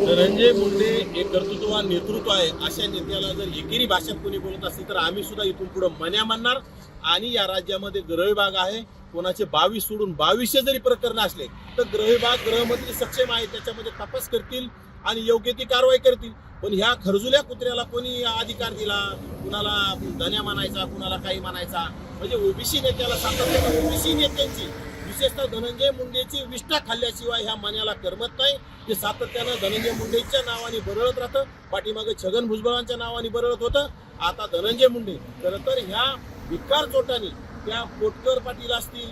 धनंजय मुंडे हे कर्तृत्ववान नेतृत्व आहे. अशा नेत्याला जर एकेरी भाषेत कोणी बोलत असतील तर आम्ही सुद्धा इथून पुढे मन्या मानणार. आणि या राज्यामध्ये गृहविभाग आहे. कोणाचे 22 सोडून 2200 जरी प्रकरण असले तर गृहविभाग गृहमंत्री सक्षम आहे, त्याच्यामध्ये तपास करतील आणि योग्य ती कारवाई करतील. पण ह्या खरजुल्या कुत्र्याला कोणी अधिकार दिला, कुणाला धन्या मानायचा, कुणाला काही मानायचा. म्हणजे ओबीसी नेत्याला सातत्यानं ओबीसी नेत्यांची विशेषतः धनंजय मुंडेची विष्ठा खाल्ल्याशिवाय ह्या मन्याला करमत नाही. ते सातत्यानं धनंजय मुंडेच्या नावाने बरळत राहतं. पाठीमागे छगन भुजबळांच्या नावाने बरळत होतं. आता धनंजय मुंडे खरं तर ह्या भिकार चोटाने त्या कोटकर पाटील असतील,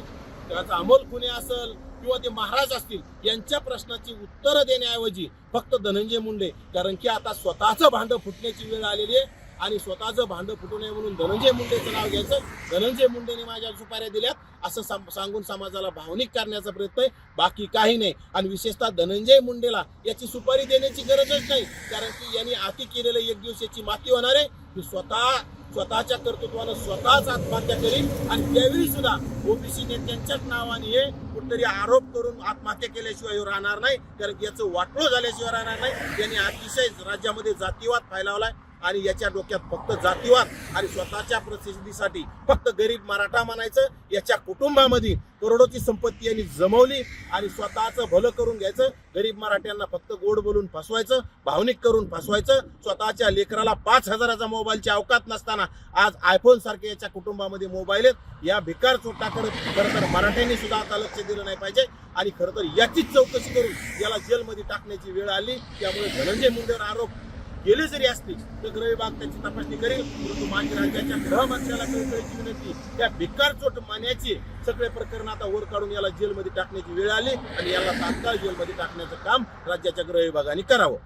त्याचा अमोल खुने असेल किंवा ते महाराज असतील, यांच्या प्रश्नाची उत्तरं देण्याऐवजी फक्त धनंजय मुंडे, कारण की आता स्वतःचं भांडं फुटण्याची वेळ आलेली आहे. आणि स्वतःचं भांडं फुटू नये म्हणून धनंजय मुंडेचं नाव घ्यायचं. धनंजय मुंडेने माझ्या सुपाऱ्या दिल्यात असं सांगून समाजाला भावनिक करण्याचा प्रयत्न आहे, बाकी काही नाही. आणि विशेषतः धनंजय मुंडेला याची सुपारी देण्याची गरजच नाही, कारण की यांनी आती केलेलं एक दिवस याची माती होणार आहे. की स्वतःच्या कर्तृत्वानं स्वतःच आत्महत्या करील. आणि त्यावेळी सुद्धा ओबीसी नेत्यांच्याच नावाने हे कुठतरी आरोप करून आत्महत्या केल्याशिवाय राहणार नाही, कारण की याचं वाटोळ झाल्याशिवाय राहणार नाही. यांनी अतिशय राज्यामध्ये जातीवाद फैलावलाय आणि याच्या डोक्यात फक्त जातीवाद आणि स्वतःच्या प्रसिद्धीसाठी फक्त गरीब मराठा म्हणायचं. याच्या कुटुंबामध्ये करोडोची संपत्ती यांनी जमवली आणि स्वतःचं भलं करून घ्यायचं. गरीब मराठ्यांना फक्त गोड बोलून फसवायचं, भावनिक करून फसवायचं. स्वतःच्या लेकराला 5000चा मोबाईलची अवकात नसताना आज आयफोन सारखे याच्या कुटुंबामध्ये मोबाईल आहेत. या भिकार चोटाकडे खरं तर मराठ्यांनी सुद्धा आता लक्ष दिलं नाही पाहिजे. आणि खरं तर याचीच चौकशी करून याला जेलमध्ये टाकण्याची वेळ आली. त्यामुळे धनंजय मुंडेवर आरोप केले जरी असतील तर गृहविभाग त्याची तपासणी करेल. परंतु माझ्या राज्याच्या गृहमंत्र्याला कळकळीची विनंती, त्या भिकार चोट मान्याची सगळे प्रकरण आता वर काढून याला जेलमध्ये टाकण्याची वेळ आली आणि याला तात्काळ जेलमध्ये टाकण्याचं काम राज्याच्या गृहविभागाने करावं.